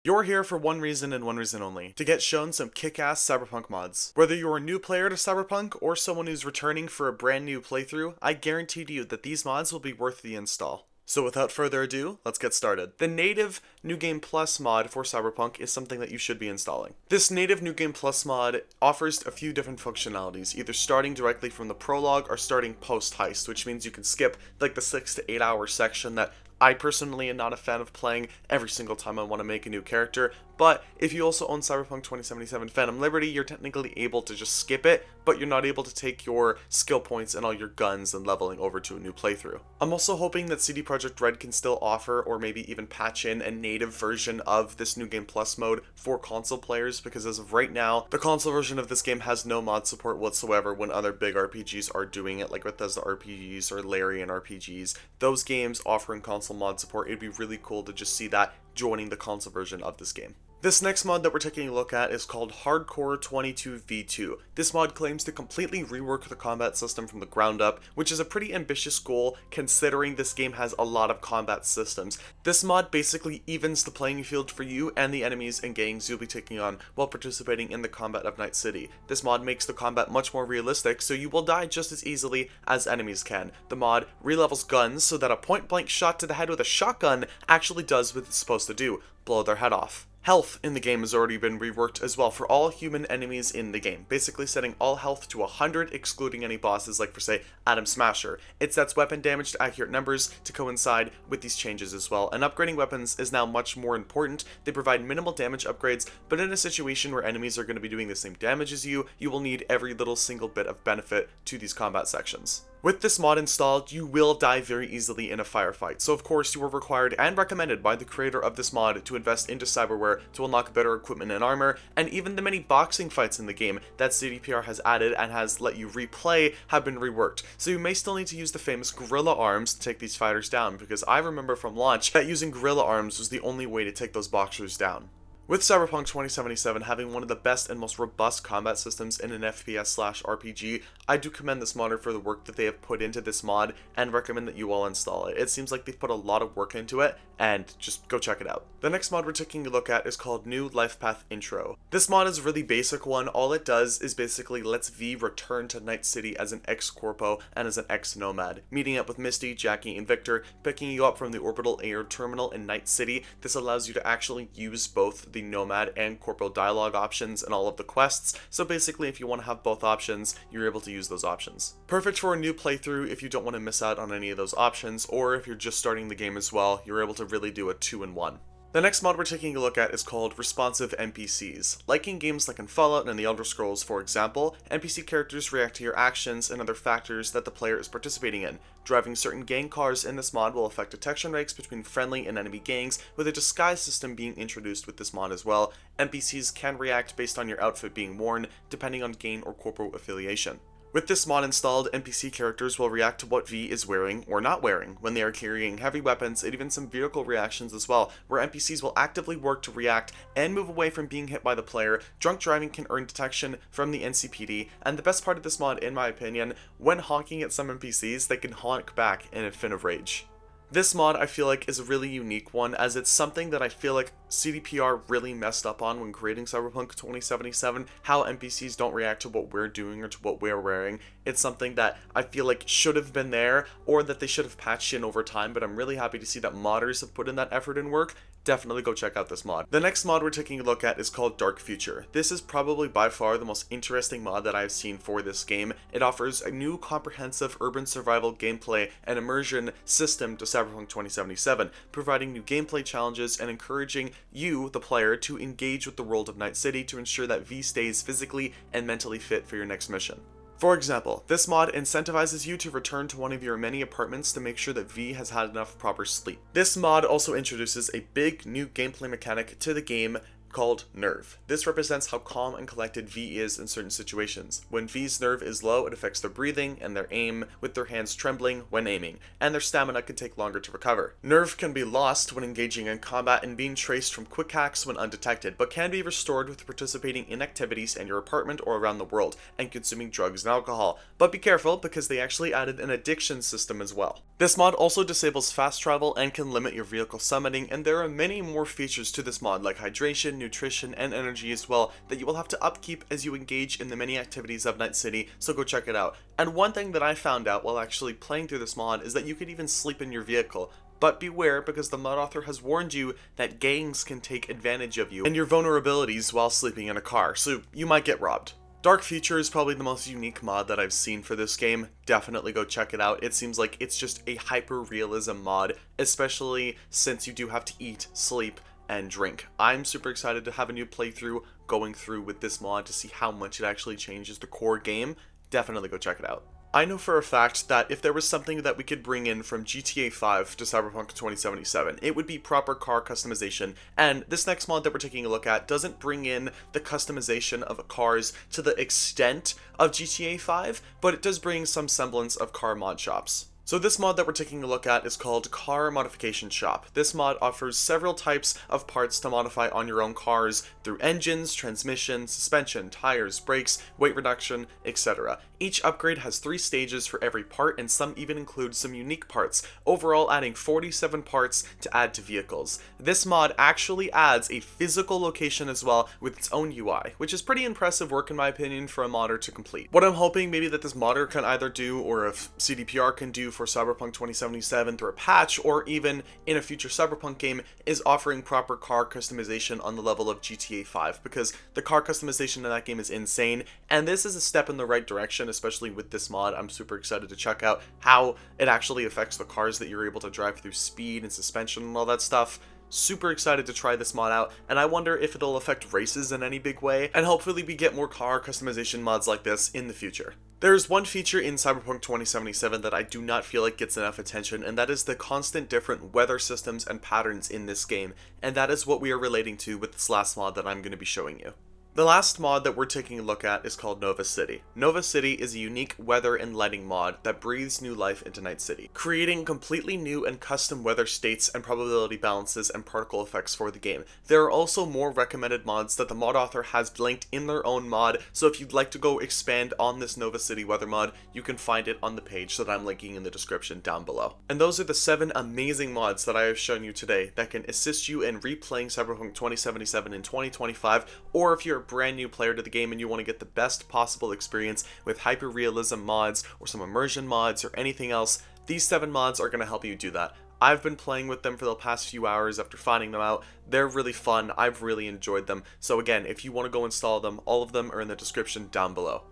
You're here for one reason and one reason only, to get shown some kick-ass Cyberpunk mods. Whether you're a new player to Cyberpunk or someone who's returning for a brand new playthrough, I guarantee to you that these mods will be worth the install. So without further ado, let's get started. The native New Game Plus mod for Cyberpunk is something that you should be installing. This native New Game Plus mod offers a few different functionalities, either starting directly from the prologue or starting post-heist, which means you can skip like the 6 to 8 hour section that I personally am not a fan of playing every single time I want to make a new character, but if you also own Cyberpunk 2077 Phantom Liberty, you're technically able to just skip it, but you're not able to take your skill points and all your guns and leveling over to a new playthrough. I'm also hoping that CD Projekt Red can still offer, or maybe even patch in, a native version of this New Game Plus mode for console players, because as of right now, the console version of this game has no mod support whatsoever when other big RPGs are doing it, like Bethesda RPGs or Larian RPGs. Those games offering console mod support, it'd be really cool to just see that joining the console version of this game. This next mod that we're taking a look at is called Hardcore 22v2. This mod claims to completely rework the combat system from the ground up, which is a pretty ambitious goal considering this game has a lot of combat systems. This mod basically evens the playing field for you and the enemies and gangs you'll be taking on while participating in the combat of Night City. This mod makes the combat much more realistic, so you will die just as easily as enemies can. The mod relevels guns so that a point-blank shot to the head with a shotgun actually does what it's supposed to do: blow their head off. Health in the game has already been reworked as well for all human enemies in the game, basically setting all health to 100, excluding any bosses like, for say, Atom Smasher. It sets weapon damage to accurate numbers to coincide with these changes as well, and upgrading weapons is now much more important. They provide minimal damage upgrades, but in a situation where enemies are going to be doing the same damage as you, you will need every little single bit of benefit to these combat sections. With this mod installed, you will die very easily in a firefight, so of course you are required and recommended by the creator of this mod to invest into cyberware to unlock better equipment and armor, and even the many boxing fights in the game that CDPR has added and has let you replay have been reworked, so you may still need to use the famous gorilla arms to take these fighters down, because I remember from launch that using gorilla arms was the only way to take those boxers down. With Cyberpunk 2077 having one of the best and most robust combat systems in an FPS/RPG, I do commend this modder for the work that they have put into this mod and recommend that you all install it. It seems like they've put a lot of work into it, and just go check it out. The next mod we're taking a look at is called New Lifepath Intro. This mod is a really basic one. All it does is basically lets V return to Night City as an ex-corpo and as an ex-nomad, meeting up with Misty, Jackie, and Victor, picking you up from the orbital air terminal in Night City. This allows you to actually use both the nomad and corporal dialogue options in all of the quests, so basically if you want to have both options, you're able to use those options. Perfect for a new playthrough if you don't want to miss out on any of those options, or if you're just starting the game as well, you're able to really do a 2-in-1. The next mod we're taking a look at is called Responsive NPCs. Like in games like in Fallout and the Elder Scrolls, for example, NPC characters react to your actions and other factors that the player is participating in. Driving certain gang cars in this mod will affect detection rates between friendly and enemy gangs, with a disguise system being introduced with this mod as well. NPCs can react based on your outfit being worn, depending on gang or corporal affiliation. With this mod installed, NPC characters will react to what V is wearing or not wearing when they are carrying heavy weapons, and even some vehicle reactions as well, where NPCs will actively work to react and move away from being hit by the player. Drunk driving can earn detection from the NCPD, and the best part of this mod, in my opinion, when honking at some NPCs, they can honk back in a fit of rage. This mod, I feel like, is a really unique one, as it's something that I feel like CDPR really messed up on when creating Cyberpunk 2077, how NPCs don't react to what we're doing or to what we're wearing. It's something that I feel like should have been there, or that they should have patched in over time, but I'm really happy to see that modders have put in that effort and work. Definitely go check out this mod. The next mod we're taking a look at is called Dark Future. This is probably by far the most interesting mod that I've seen for this game. It offers a new comprehensive urban survival gameplay and immersion system to Cyberpunk 2077, providing new gameplay challenges and encouraging you, the player, to engage with the world of Night City to ensure that V stays physically and mentally fit for your next mission. For example, this mod incentivizes you to return to one of your many apartments to make sure that V has had enough proper sleep. This mod also introduces a big new gameplay mechanic to the game called Nerve. This represents how calm and collected V is in certain situations. When V's nerve is low, it affects their breathing and their aim, with their hands trembling when aiming, and their stamina can take longer to recover. Nerve can be lost when engaging in combat and being traced from quick hacks when undetected, but can be restored with participating in activities in your apartment or around the world, and consuming drugs and alcohol. But be careful, because they actually added an addiction system as well. This mod also disables fast travel and can limit your vehicle summoning, and there are many more features to this mod like hydration, nutrition, and energy as well that you will have to upkeep as you engage in the many activities of Night City, so go check it out. And one thing that I found out while actually playing through this mod is that you could even sleep in your vehicle. But beware, because the mod author has warned you that gangs can take advantage of you and your vulnerabilities while sleeping in a car, so you might get robbed. Dark Future is probably the most unique mod that I've seen for this game. Definitely go check it out. It seems like it's just a hyper-realism mod, especially since you do have to eat, sleep, and drink. I'm super excited to have a new playthrough going through with this mod to see how much it actually changes the core game. Definitely go check it out. I know for a fact that if there was something that we could bring in from GTA 5 to Cyberpunk 2077, it would be proper car customization, and this next mod that we're taking a look at doesn't bring in the customization of cars to the extent of GTA 5, but it does bring some semblance of car mod shops. So this mod that we're taking a look at is called Modification Shop. This mod offers several types of parts to modify on your own cars through engines, transmission, suspension, tires, brakes, weight reduction, etc. Each upgrade has 3 stages for every part, and some even include some unique parts, overall adding 47 parts to add to vehicles. This mod actually adds a physical location as well with its own UI, which is pretty impressive work in my opinion for a modder to complete. What I'm hoping maybe that this modder can either do, or if CDPR can do for Cyberpunk 2077 through a patch, or even in a future Cyberpunk game, is offering proper car customization on the level of GTA 5, because the car customization in that game is insane, and this is a step in the right direction, especially with this mod. I'm super excited to check out how it actually affects the cars that you're able to drive through speed and suspension and all that stuff. Super excited to try this mod out, and I wonder if it'll affect races in any big way, and hopefully we get more car customization mods like this in the future. There's one feature in Cyberpunk 2077 that I do not feel like gets enough attention, and that is the constant different weather systems and patterns in this game, and that is what we are relating to with this last mod that I'm going to be showing you. The last mod that we're taking a look at is called Nova City. Nova City is a unique weather and lighting mod that breathes new life into Night City, creating completely new and custom weather states and probability balances and particle effects for the game. There are also more recommended mods that the mod author has linked in their own mod, so if you'd like to go expand on this Nova City weather mod, you can find it on the page that I'm linking in the description down below. And those are the 7 amazing mods that I have shown you today that can assist you in replaying Cyberpunk 2077 in 2025, or if you're a brand new player to the game and you want to get the best possible experience with hyper-realism mods or some immersion mods or anything else, these 7 mods are going to help you do that. I've been playing with them for the past few hours after finding them out. They're really fun. I've really enjoyed them. So again, if you want to go install them, all of them are in the description down below.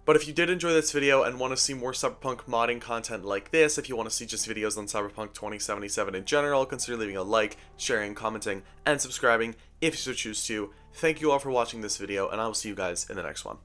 But if you did enjoy this video and want to see more Cyberpunk modding content like this, if you want to see just videos on Cyberpunk 2077 in general, consider leaving a like, sharing, commenting, and subscribing if you so choose to. Thank you all for watching this video, and I will see you guys in the next one.